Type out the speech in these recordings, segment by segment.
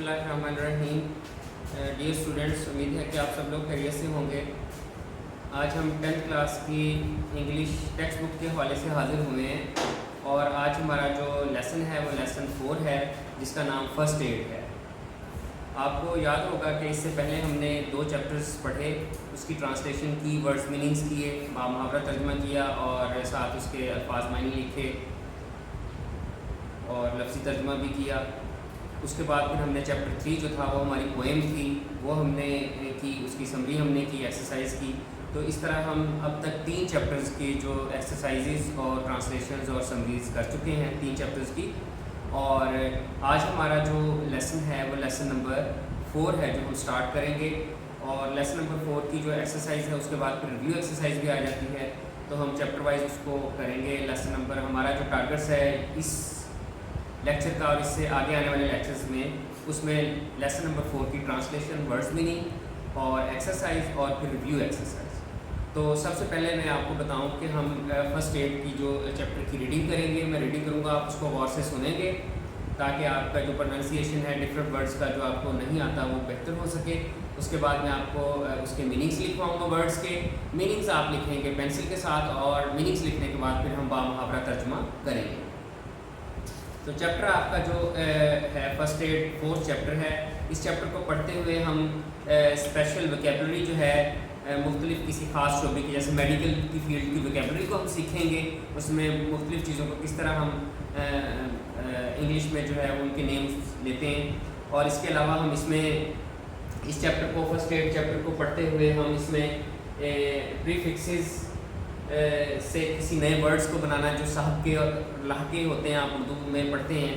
اللہ الرحمن الرحیم. Dear students, امید ہے کہ آپ سب لوگ خیریت سے ہوں گے. آج ہم 10th کلاس کی انگلش ٹیکسٹ بک کے حوالے سے حاضر ہوئے ہیں اور آج ہمارا جو لیسن ہے وہ لیسن 4 ہے جس کا نام فرسٹ ایڈ ہے. آپ کو یاد ہوگا کہ اس سے پہلے ہم نے 2 چیپٹرز پڑھے، اس کی ٹرانسلیشن کی، ورڈز میننگز کیے، محاورہ ترجمہ کیا اور ساتھ اس کے الفاظ معنی لکھے اور لفظی ترجمہ بھی کیا. اس کے بعد پھر ہم نے چیپٹر 3 جو تھا وہ ہماری پوئم تھی، وہ ہم نے کی، اس کی سمری ہم نے کی، ایکسرسائز کی. تو اس طرح ہم اب تک 3 چیپٹرز کی جو ایکسرسائزز اور ٹرانسلیشنز اور سمریز کر چکے ہیں 3 چیپٹرز کی. اور آج ہمارا جو لیسن ہے وہ لیسن نمبر 4 ہے جو ہم سٹارٹ کریں گے. اور لیسن نمبر 4 کی جو ایکسرسائز ہے اس کے بعد پھر ریویو ایکسرسائز بھی آ جاتی ہے، تو ہم چیپٹر وائز اس کو کریں گے. لیسن نمبر ہمارا جو ٹارگٹس ہے اس لیکچر کا اور اس سے آگے آنے والے لیکچرز میں، اس میں لیسن نمبر 4 کی ٹرانسلیشن، ورڈز میننگ اور ایکسرسائز اور پھر ریویو ایکسرسائز. تو سب سے پہلے میں آپ کو بتاؤں کہ ہم فرسٹ ایڈ کی جو چیپٹر کی ریڈنگ کریں گے. میں ریڈنگ کروں گا، آپ اس کو غور سے سنیں گے تاکہ آپ کا جو پروننسیشن ہے ڈفرینٹ ورڈز کا جو آپ کو نہیں آتا وہ بہتر ہو سکے. اس کے بعد میں آپ کو اس کے میننگس لکھواؤں گا. ورڈز کے میننگس آپ لکھیں گے پینسل کے ساتھ اور میننگس لکھنے کے بعد پھر ہم محاورہ ترجمہ کریں گے. تو چیپٹر آپ کا جو ہے فرسٹ ایڈ 4 چیپٹر ہے. اس چیپٹر کو پڑھتے ہوئے ہم اسپیشل ویکیبلری جو ہے مختلف کسی خاص شعبے کی، جیسے میڈیکل کی فیلڈ کی ویکیبلری کو ہم سیکھیں گے. اس میں مختلف چیزوں کو کس طرح ہم انگلش میں جو ہے ان کے نیمز لیتے ہیں. اور اس کے علاوہ ہم اس میں اس چیپٹر کو فرسٹ ایڈ چیپٹر کو پڑھتے ہوئے ہم اس میں پریفکسز سے کسی نئے ورڈز کو بنانا جو صاحب کے اور لاحقے ہوتے ہیں، آپ اردو میں پڑھتے ہیں،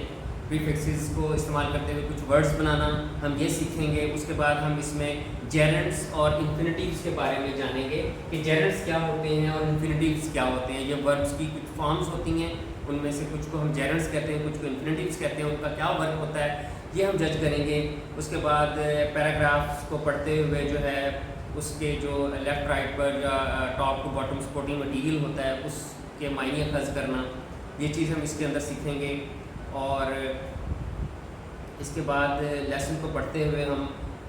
پریفکسز کو استعمال کرتے ہوئے کچھ ورڈز بنانا ہم یہ سیکھیں گے. اس کے بعد ہم اس میں جیرنڈس اور انفینیٹیوز کے بارے میں جانیں گے کہ جیرنڈس کیا ہوتے ہیں اور انفینیٹیوز کیا ہوتے ہیں. یہ ورڈز کی کچھ فارمز ہوتی ہیں، ان میں سے کچھ کو ہم جیرنڈس کہتے ہیں، کچھ کو انفینیٹیوز کہتے ہیں. ان کا کیا ورک ہوتا ہے یہ ہم جج کریں گے. اس کے بعد پیراگرافس کو پڑھتے ہوئے جو ہے اس کے جو لیفٹ رائٹ پر یا top to bottom supporting material ہوتا ہے اس کے معنی اخذ کرنا، یہ چیز ہم اس کے اندر سیکھیں گے. اور اس کے بعد لیسن کو پڑھتے ہوئے ہم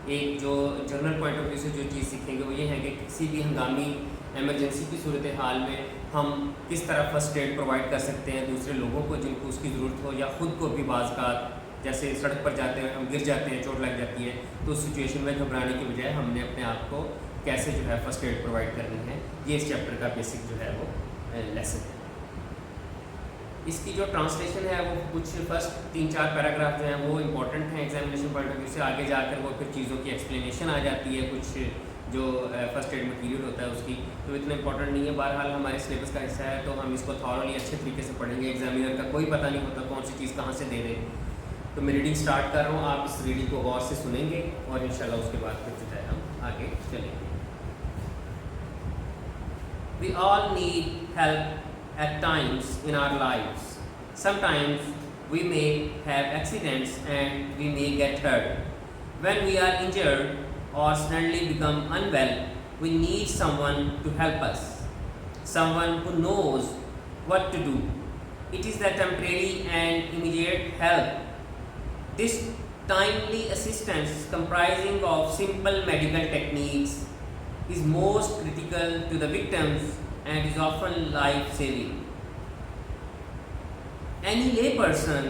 ایک جو جنرل پوائنٹ آف ویو سے جو چیز سیکھیں گے وہ یہ ہے کہ کسی بھی ہنگامی ایمرجنسی کی صورتحال میں ہم کس طرح فرسٹ ایڈ پرووائڈ کر سکتے ہیں دوسرے لوگوں کو جن کو اس کی ضرورت ہو، یا خود کو بھی بعض کا، جیسے سڑک پر جاتے ہیں ہم گر جاتے ہیں، چوٹ لگ جاتی ہے، تو اس سچویشن میں گھبرانے کی بجائے ہم نے اپنے آپ کو کیسے جو ہے فرسٹ ایڈ پرووائڈ کرنی ہے. یہ اس چیپٹر کا بیسک جو ہے وہ لیسن ہے. اس کی جو ٹرانسلیشن ہے وہ کچھ فرسٹ 3-4 پیراگراف جو ہیں وہ امپورٹنٹ ہیں ایگزامینیشن پوائنٹ آف ویو سے. آگے جا کر وہ پھر چیزوں کی ایکسپلینیشن آ جاتی ہے، کچھ جو فرسٹ ایڈ مٹیریل ہوتا ہے اس کی، تو اتنا امپورٹنٹ نہیں ہے. بہرحال ہمارے سلیبس کا حصہ ہے تو ہم اس کو تھورلی اچھے طریقے سے پڑھیں گے. ایگزامینر کا کوئی پتہ نہیں ہوتا کون سی چیز کہاں سے دے دے. تو میں ریڈنگ سٹارٹ کر رہا ہوں، آپ اس ریڈنگ کو غور سے سنیں گے اور انشاءاللہ اس کے بعد پھر جو ہے ہم آگے چلیں گے. We all need help at times in our lives. Sometimes we may have accidents and we may get hurt. When we are injured or suddenly become unwell, we need someone to help us, someone who knows what to do. It is the temporary and immediate help. This timely assistance, comprising of simple medical techniques, is most critical to the victims and is often life-saving. Any layperson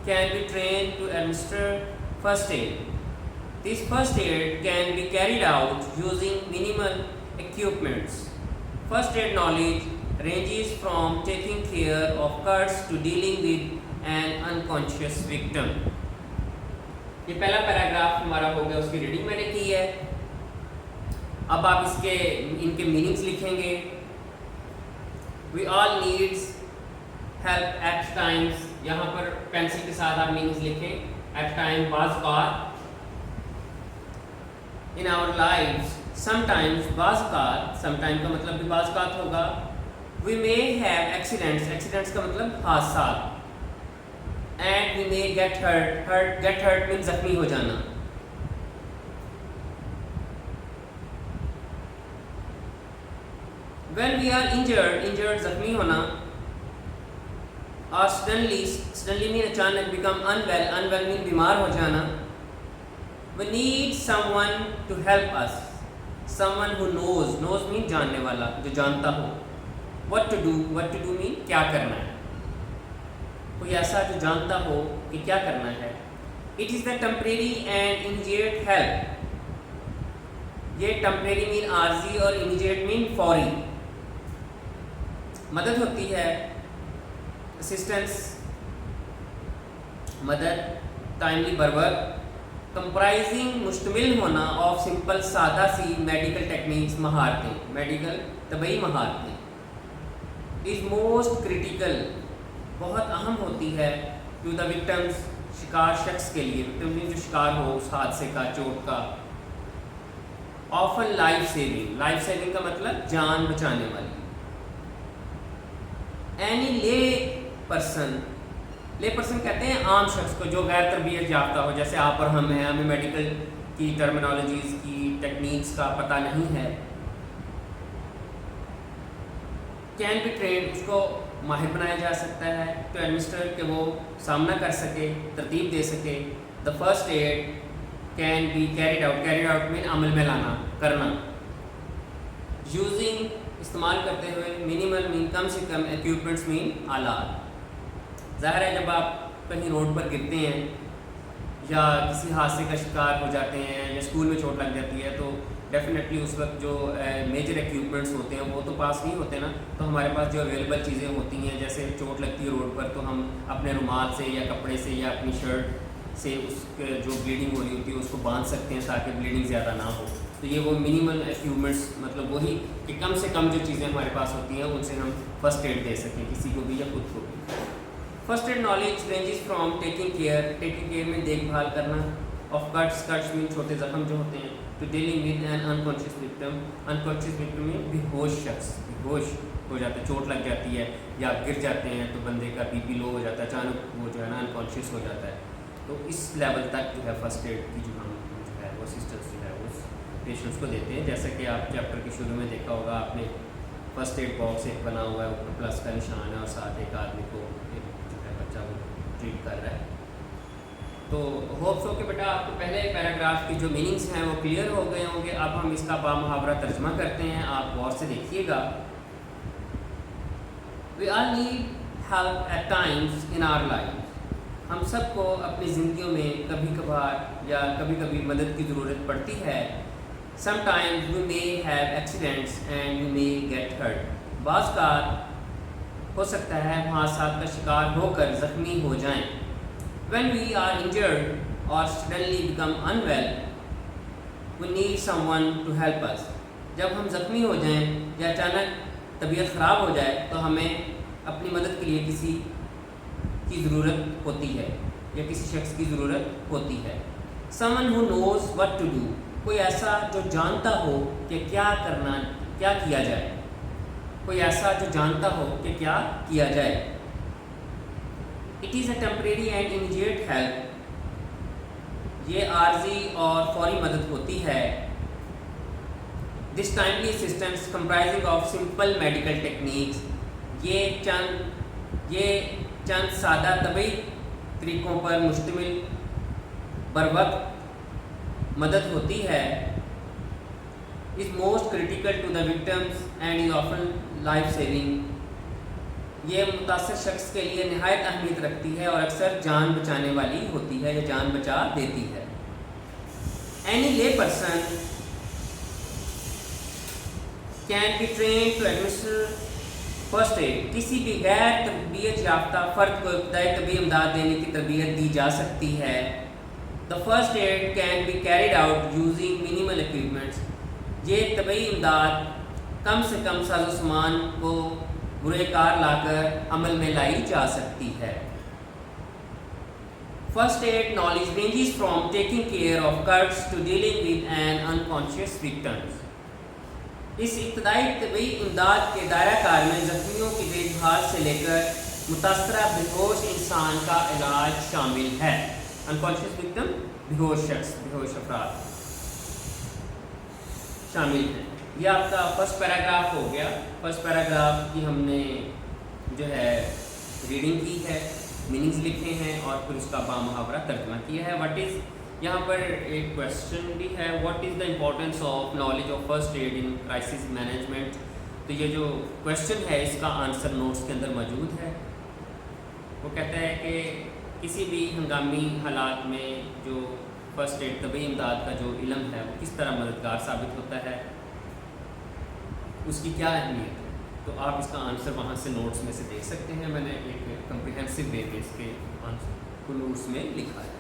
can be trained to administer first aid. This first aid can be carried out using minimal equipments. First aid knowledge ranges from taking care of cuts to dealing with an unconscious victim. یہ پہلا paragraph ہمارا ہو گیا، اس کی reading میں نے کی ہے. اب آپ اس کے ان کے میننگس لکھیں گے. وی all needs help at Times, یہاں پر پینسل کے ساتھ آپ میننگس لکھیں. ایٹ ٹائم، بعض اوقات. ان آور لائفس، سم ٹائمس، بعض اوقات. سم ٹائم کا مطلب بھی بعض اوقات ہوگا. We may have accidents, accidents کا مطلب حادثات. And we may get hurt, get hurt mean زخمی ہو جانا. When we are injured زخمی ہونا. اور suddenly mean اچانک. become unwell mean بیمار ہو جانا. We need someone to help us, someone who knows mean جاننے والا, جو جانتا ہو. What to do mean کیا کرنا ہے, کوئی ایسا جو جانتا ہو کہ کیا کرنا ہے. It is the temporary and immediate help. یہ temporary mean عارضی اور immediate mean فوری. مدد ہوتی ہے, assistance, مدد, timely بروقت, comprising مشتمل ہونا of simple سادہ سی medical techniques مہارتیں, medical طبعی مہارتیں. is most critical بہت اہم ہوتی ہے to the victims شکار شخص کے لیے, victim جو شکار ہو اس حادثے کا, چوٹ کا. often life saving کا مطلب جان بچانے والی. any lay person کہتے ہیں عام شخص کو جو غیر تربیت یافتہ ہو, جیسے آپ اور ہم ہیں, ہمیں میڈیکل کی ٹرمینالوجیز کی ٹیکنیکس کا پتہ نہیں ہے. کین بی ٹرینڈ, اس کو ماہر بنایا جا سکتا ہے ٹو ایڈمنسٹر کہ وہ سامنا کر سکے, ترتیب دے سکے. The first aid can be carried out mean عمل میں لانا, کرنا. یوزنگ استعمال کرتے ہوئے, منیمل مین کم سے کم, ایکوپمنٹس مین آلات. ظاہر ہے جب آپ کہیں روڈ پر گرتے ہیں یا کسی حادثے کا شکار ہو جاتے ہیں یا اسکول میں چوٹ لگ جاتی ہے تو ڈیفینیٹلی اس وقت جو میجر ایکوپمنٹس ہوتے ہیں وہ تو پاس نہیں ہوتے نا. تو ہمارے پاس جو اویلیبل چیزیں ہوتی ہیں, جیسے چوٹ لگتی ہے روڈ پر تو ہم اپنے رومال سے یا کپڑے سے یا اپنی شرٹ سے اس جو بلیڈنگ ہو رہی ہوتی ہے اس کو باندھ سکتے ہیں تاکہ بلیڈنگ زیادہ نہ ہو. تو یہ وہ منیمل ایکوپمنٹس, مطلب وہی کہ کم سے کم جو چیزیں ہمارے پاس ہوتی ہیں ان سے ہم فرسٹ ایڈ دے سکیں کسی کو بھی یا خود کو بھی. First aid knowledge ranges from taking care میں دیکھ بھال کرنا, آف کٹس میں چھوٹے زخم جو ہوتے ہیں, to dealing with an unconscious victim میں بے ہوش شخص, بے ہوش ہو جاتا ہے, چوٹ لگ جاتی ہے یا گر جاتے ہیں تو بندے کا بی پی لو ہو جاتا ہے, اچانک وہ جو ہے نا انکانشیس ہو جاتا ہے. تو اس لیول تک جو ہے فرسٹ ایڈ کی جو ہم جو ہے وہ اسسٹنس جو ہے اس پیشنٹس کو دیتے ہیں. جیسا کہ آپ چیپٹر کے شروع میں دیکھا ہوگا آپ نے, فرسٹ ایڈ باکس ایک بنا ہوا ہے, اوپر پلس کا نشان ہے اور ساتھ ایک آدمی کو ایک جو ہے بچہ وہ ٹریٹ کر رہا ہے. تو ہوپس ہو کہ بیٹا آپ کو پہلے پیراگراف کی جو میننگس ہیں وہ کلیئر ہو گئے ہوں گے. اب ہم اس کا بامحاورہ ترجمہ کرتے ہیں, آپ غور سے دیکھیے گا. We all need help at times in our life. ہم سب کو اپنی زندگیوں میں کبھی کبھار یا کبھی کبھی مدد کی ضرورت پڑتی ہے. Sometimes we may have accidents and we may get hurt. بعض کا ہو سکتا ہے ہم حادثات کا شکار ہو کر زخمی ہو جائیں. When we are injured or suddenly become unwell, we need someone to help us. جب ہم زخمی ہو جائیں یا اچانک طبیعت خراب ہو جائے تو ہمیں اپنی مدد کے لیے کسی کی ضرورت ہوتی ہے یا کسی شخص کی ضرورت ہوتی ہے. Someone who knows what to do. کوئی ایسا جو جانتا ہو کہ کیا کرنا, کیا کیا جائے. کوئی ایسا جو جانتا ہو کہ کیا کیا جائے. It is a temporary and immediate help. یہ عارضی اور فوری مدد ہوتی ہے. This timely assistance comprising of simple medical techniques. یہ چند سادہ طبی طریقوں پر مشتمل بروقت مدد ہوتی ہے. Is most critical to the victims and is often life saving. یہ متاثر شخص کے لیے نہایت اہمیت رکھتی ہے اور اکثر جان بچانے والی ہوتی ہے یا جان بچا دیتی ہے. Any lay person can be trained to administer first aid. کسی بھی غیر تربیت یافتہ فرد کو ابتدائی طبی امداد دینے کی تربیت دی جا سکتی ہے. The first aid can be carried out using minimal equipments. یہ طبی امداد کم سے کم ساز و سامان کو برے کار لا کر عمل میں لائی جا سکتی ہے. First aid knowledge ranges from taking care of cuts to dealing with an unconscious victims. اس ابتدائی طبی امداد کے دائرہ کار میں زخمیوں کی دیکھ بھال سے لے کر متاثرہ بے ہوش انسان کا علاج شامل ہے. انکانشیس وکٹم بے ہوش شخص, بے ہوش افراد شامل ہیں. یہ آپ کا فرسٹ پیراگراف ہو گیا. فرسٹ پیراگراف کی ہم نے جو ہے ریڈنگ کی ہے, میننگز لکھے ہیں اور پھر اس کا بامحاورہ ترجمہ کیا ہے. واٹ از یہاں پر ایک کویشچن بھی ہے، what is the importance of knowledge of first aid in crisis management. تو یہ جو کویشچن ہے اس کا آنسر نوٹس کے اندر موجود ہے. وہ کہتا ہے کہ کسی بھی ہنگامی حالات میں جو فرسٹ ایڈ طبی امداد کا جو علم ہے وہ کس طرح مددگار ثابت ہوتا ہے، اس کی کیا اہمیت ہے. تو آپ اس کا آنسر وہاں سے نوٹس میں سے دیکھ سکتے ہیں. میں نے ایک کمپریہنسو وے میں اس کے آنسر کو نوٹس میں لکھا ہے.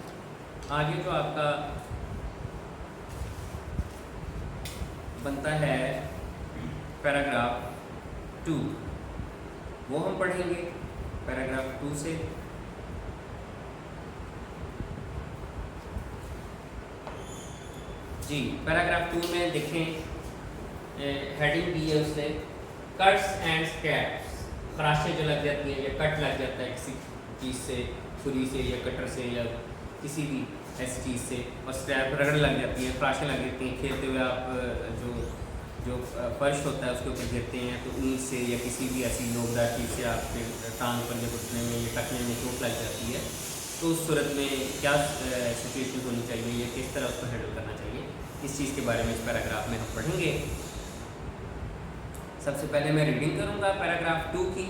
آگے جو آپ کا بنتا ہے پیراگراف 2، وہ ہم پڑھیں گے. پیراگراف 2 سے جی پیراگراف 2 میں دیکھیں ہیڈنگ دی ہے اس نے، کٹس اینڈ اسکریپس. خراشیں جو لگ جاتی ہیں یا کٹ لگ جاتا ہے کسی چیز سے، چھری سے یا کٹر سے یا کسی بھی ایسی چیز سے، اور اسکریپ رگڑ لگ جاتی ہیں، خراشیں لگ جاتی ہیں. کھیلتے ہوئے آپ جو فرش ہوتا ہے اس کے اوپر گرتے ہیں تو اینٹ سے یا کسی بھی ایسی نوکدار چیز سے آپ کے ٹانگ پر یا گھٹنے میں یا ٹکنے میں چوٹ لگ جاتی ہے. تو اس صورت میں کیا سچویشن ہونی چاہیے یا کس طرح اس کو ہینڈل کرنا چاہیے، اس چیز کے بارے میں اس پیراگراف میں ہم پڑھیں گے. سب سے پہلے میں ریڈنگ کروں گا پیراگراف 2 کی.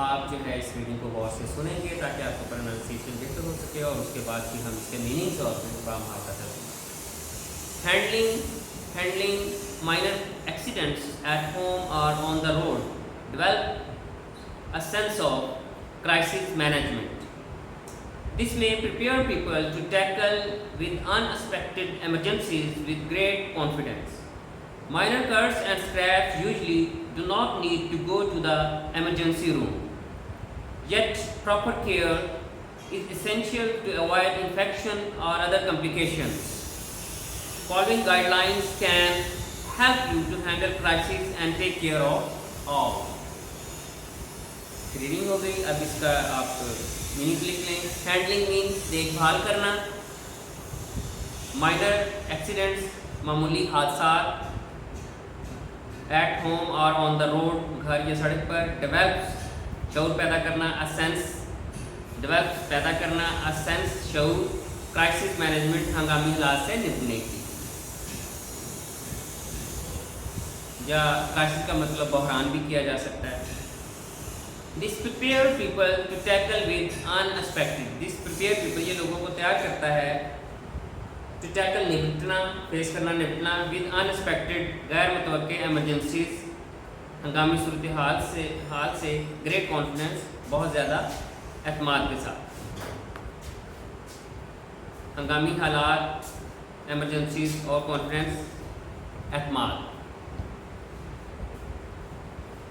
آپ جو ہے اس ریڈنگ کو غور سے سنیں گے تاکہ آپ کو پروننسیشن بہتر ہو سکے، اور اس کے بعد پھر ہم اس کے میننگس اور پروگرام حاصل کریں گے. Handling minor accidents at home or on the road. Develop a sense of crisis management. This may prepare people to tackle with unexpected emergencies with great confidence. Minor cuts and scrapes usually do not need to go to the emergency room. Yet proper care is essential to avoid infection or other complications. Following guidelines can help you to handle crises and take care of all. Reading ہو گئی. اب اس کا آپ meaning لکھ لیں. Handling means دیکھ بھال کرنا. مائنر ایکسیڈنٹس معمولی حادثات. ایٹ ہوم اور آن دا روڈ گھر یا سڑک پر. ڈیولپ شعور پیدا کرنا. ڈیولپ پیدا کرنا. سینس شعور. کرائسس مینجمنٹ ہنگامی حالات سے نپٹنے کی، یا کرائسس کا مطلب بحران بھی کیا جا سکتا ہے. This prepare people to tackle with unexpected. This prepare people یہ لوگوں کو تیار کرتا ہے ٹو ٹیکل نپٹنا، فیس کرنا، نپٹنا ود انسپیکٹڈ غیر متوقع ایمرجنسیز ہنگامی صورتحال سے گریٹ کانفیڈنس بہت زیادہ اعتماد کے ساتھ. ہنگامی حالات، ایمرجنسیز اور کانفیڈنس، اعتماد.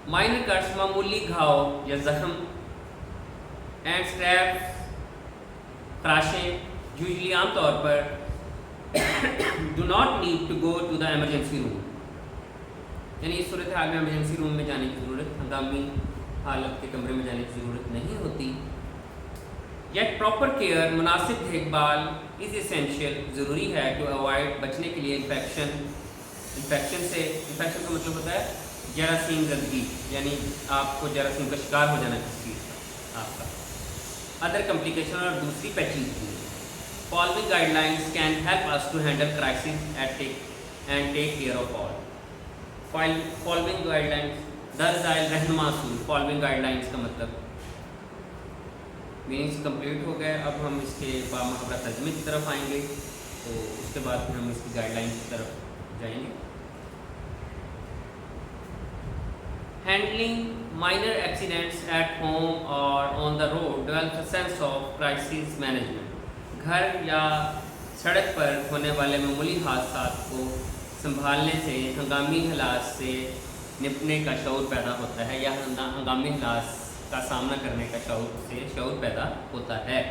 مائنر کٹس معمولی گھاؤ یا زخم. اینڈ اسکریپس خراشیں یوزلی عام طور پر do not need to go to the emergency room, یعنی اس صورتحال میں ایمرجنسی روم میں جانے کی ضرورت، ہنگامی حالت کے کمرے میں جانے کی ضرورت نہیں ہوتی. یٹ پراپر کیئر مناسب دیکھ بھال از اسینشیل ضروری ہے ٹو اوائڈ بچنے کے لیے انفیکشن سے. انفیکشن کا مطلب ہوتا ہے جراثیم زدگی، یعنی آپ کو جراثیم کا شکار ہو جانا کسی چیز کا آپ کا. ادر کمپلیکیشن اور دوسری پیچیدگی. Following guidelines can help us to handle crisis and take care of all. Following guidelines درج ذیل رہنما اصول. فالوئنگ گائیڈ لائنس کا مطلب میننگس کمپلیٹ ہو گئے. اب ہم اس کے بامحاورہ ترجمے کی طرف آئیں گے، تو اس کے بعد پھر ہم اس کی گائیڈ لائنس کی طرف جائیں گے. Handling minor accidents at home or on the road develops a sense of crisis management. گھر یا سڑک پر ہونے والے معمولی حادثات کو سنبھالنے سے ہنگامی حالات سے نپٹنے کا شعور پیدا ہوتا ہے، یا ہنگامی حالات کا سامنا کرنے کا شعور پیدا ہوتا ہے.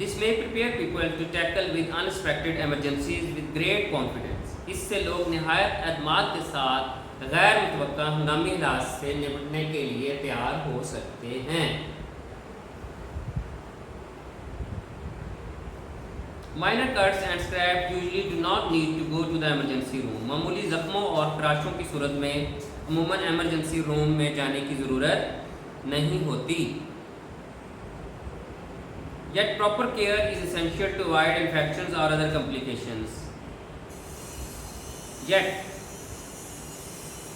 This may prepare people to tackle with unexpected emergencies with great confidence. اس سے لوگ نہایت اعتماد کے ساتھ غیر متوقع ہنگامی حالات سے نپٹنے کے لیے تیار ہو سکتے ہیں. Minor cuts and scrapes usually do not need to go to the emergency room. معمولی زخموں اور خراشوں کی صورت میں عموماً ایمرجنسی روم میں جانے کی ضرورت نہیں ہوتی. Yet proper care is essential to avoid infections or other complications. Yet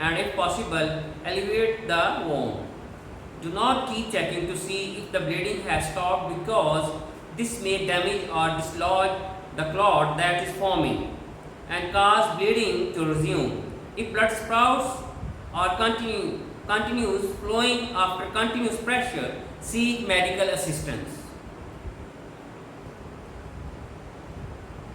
and if possible elevate the wound. Do not keep checking to see if the bleeding has stopped because this may damage or dislodge the clot that is forming and cause bleeding to resume. If blood sprouts or continues flowing after continuous pressure, seek medical assistance.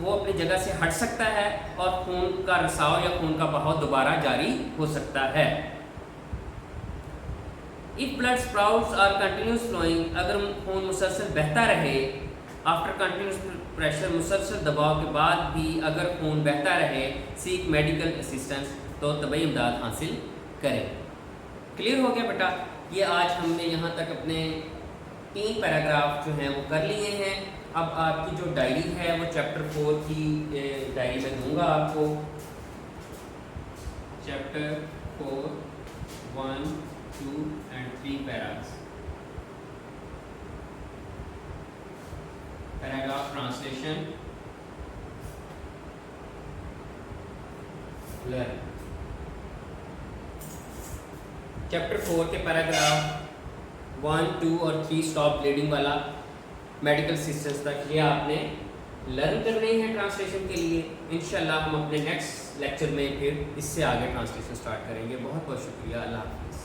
وہ اپنی جگہ سے ہٹ سکتا ہے اور خون کا رساؤ یا خون کا بہاؤ دوبارہ جاری ہو سکتا ہے۔ If blood sprouts are continuous flowing، اگر خون مسلسل بہتا رہے after continuous pressure، مسلسل دباؤ کے بعد بھی اگر خون بہتا رہے، seek medical assistance، تو طبی امداد حاصل کریں۔ کلیئر ہو گیا بیٹا؟ یہ آج ہم نے یہاں تک اپنے 3 پیراگراف جو ہیں وہ کر لیے ہیں۔ اب آپ کی جو ڈائری ہے وہ چیپٹر 4 کی ڈائری میں دوں گا آپ کو۔ Chapter 4 1 2 and 3 paras. Paragraph translation learn. Chapter 4 کے پیراگراف 1 2 اور 3 اسٹاپ بلیڈنگ والا میڈیکل اسسٹنس تک یہ آپ نے لرن کرنے ہیں ٹرانسلیشن کے لیے۔ انشاءاللہ ہم اپنے نیکسٹ لیکچر میں پھر اس سے آگے ٹرانسلیشن سٹارٹ کریں گے۔ بہت بہت شکریہ، اللہ حافظ۔